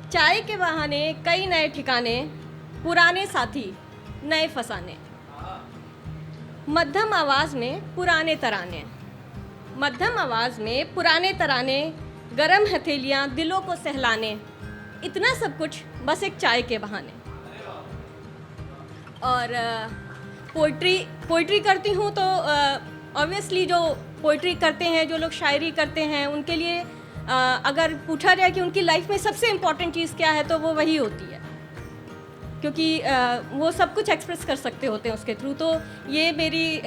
चाय के बहाने कई नए ठिकाने, पुराने साथी नए फसाने। मध्यम आवाज़ में पुराने तराने, मध्यम आवाज़ में पुराने तराने, गरम हथेलियाँ दिलों को सहलाने। इतना सब कुछ बस एक चाय के बहाने। और पोइट्री करती हूँ तो ऑब्वियसली जो पोइट्री करते हैं, जो लोग शायरी करते हैं, उनके लिए अगर पूछा जाए कि उनकी लाइफ में सबसे इम्पॉर्टेंट चीज़ क्या है तो वो वही होती है, क्योंकि वो सब कुछ एक्सप्रेस कर सकते होते हैं उसके थ्रू। तो ये मेरी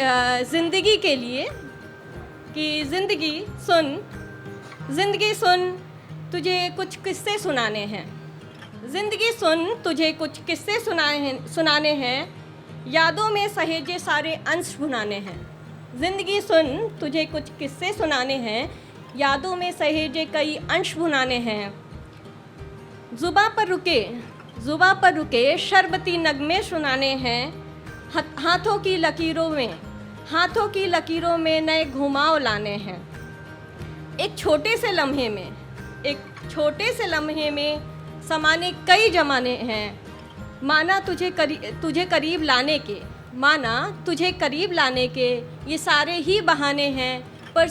ज़िंदगी के लिए कि ज़िंदगी सुन तुझे कुछ किस्से सुनाने हैं, ज़िंदगी सुन तुझे कुछ किस्से सुनाने हैं, यादों में सहेजे सारे अंश भुनाने हैं। ज़िंदगी सुन तुझे कुछ किस्से सुनाने हैं, यादों में सहेजे कई अंश भुनाने हैं। ज़ुबां पर रुके शरबती नगमे सुनाने हैं, हाथों की लकीरों में नए घुमाव लाने हैं। एक छोटे से लम्हे में समाने कई जमाने हैं, माना तुझे करीब लाने के ये सारे ही बहाने हैं। पर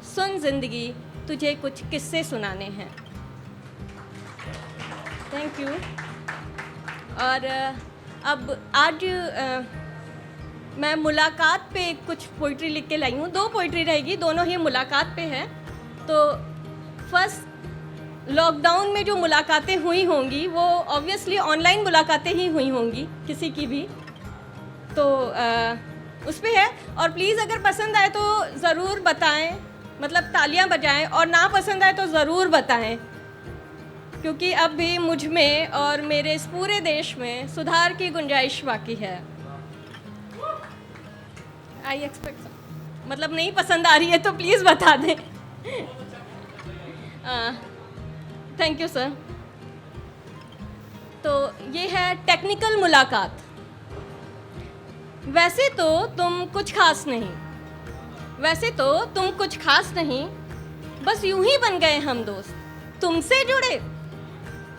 सुन ज़िंदगी तुझे कुछ किस्से सुनाने हैं। Thank you. और अब आज मैं मुलाकात पे कुछ पोइट्री लिख के लाई हूँ। 2 पोइट्री रहेगी, दोनों ही मुलाकात पे है। तो फर्स्ट, लॉकडाउन में जो मुलाकातें हुई होंगी वो ऑब्वियसली ऑनलाइन मुलाकातें ही हुई होंगी किसी की भी, तो उस पे है। और प्लीज़ अगर पसंद आए तो ज़रूर बताएं, मतलब तालियां बजाएं, और ना पसंद आए तो ज़रूर बताएं, क्योंकि अब भी मुझ में और मेरे इस पूरे देश में सुधार की गुंजाइश बाकी है। आई एक्सपेक्ट, मतलब नहीं पसंद आ रही है तो प्लीज़ बता दें। Thank you sir. तो ये है टेक्निकल मुलाकात। वैसे तो तुम कुछ खास नहीं, बस यूं ही बन गए हम दोस्त, तुमसे जुड़े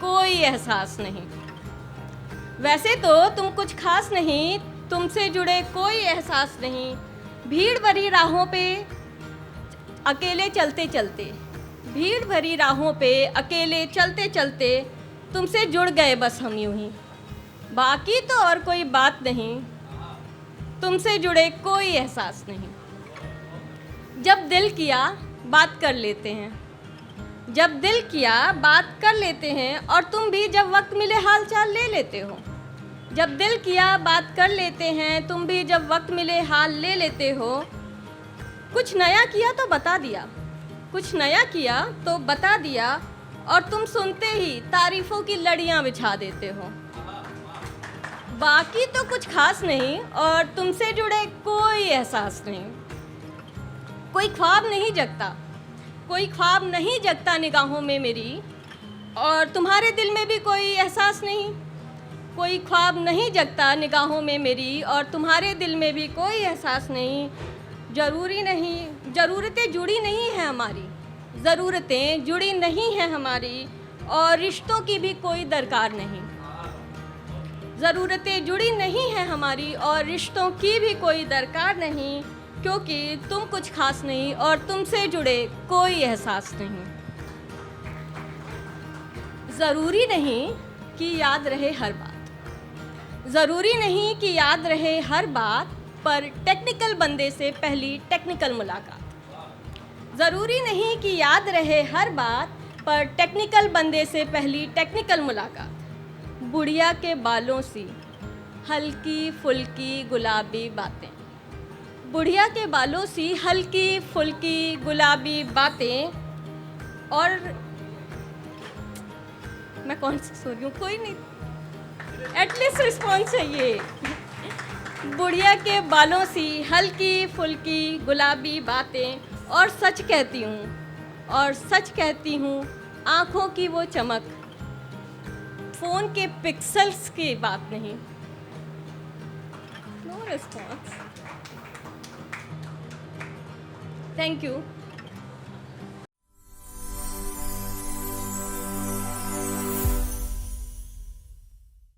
कोई एहसास नहीं। वैसे तो तुम कुछ खास नहीं, तुमसे जुड़े कोई एहसास नहीं। भीड़ भरी राहों पे अकेले चलते चलते तुमसे जुड़ गए बस हम यूं ही, बाकी तो और कोई बात नहीं, तुमसे जुड़े कोई एहसास नहीं। जब दिल किया बात कर लेते हैं, और तुम भी जब वक्त मिले हाल चाल ले लेते हो। जब दिल किया बात कर लेते हैं, तुम भी जब वक्त मिले हाल ले लेते हो। कुछ नया किया तो बता दिया, और तुम सुनते ही तारीफ़ों की लड़ियाँ बिछा देते हो। बाकी तो कुछ खास नहीं, और तुमसे जुड़े कोई एहसास नहीं। कोई ख्वाब नहीं जगता निगाहों में मेरी, और तुम्हारे दिल में भी कोई एहसास नहीं। कोई ख्वाब नहीं जगता निगाहों में मेरी, और तुम्हारे दिल में भी कोई एहसास नहीं। ज़रूरतें जुड़ी नहीं हैं हमारी, और रिश्तों की भी कोई दरकार नहीं। ज़रूरतें जुड़ी नहीं हैं हमारी, और रिश्तों की भी कोई दरकार नहीं, क्योंकि तुम कुछ खास नहीं, और तुमसे जुड़े कोई एहसास नहीं। ज़रूरी नहीं कि याद रहे हर बात, पर टेक्निकल बंदे से पहली टेक्निकल मुलाकात। ज़रूरी नहीं कि याद रहे हर बात, पर टेक्निकल बंदे से पहली टेक्निकल मुलाकात। बुढ़िया के बालों सी हल्की फुल्की गुलाबी बातें, और मैं कौन सी सो रही हूँ, कोई नहीं, एटलीस्ट रिस्पॉन्स चाहिए। बुढ़िया के बालों सी हल्की फुल्की गुलाबी बातें, और सच कहती हूँ आँखों की वो चमक, फ़ोन के पिक्सल्स की बात नहीं। No response. Thank you.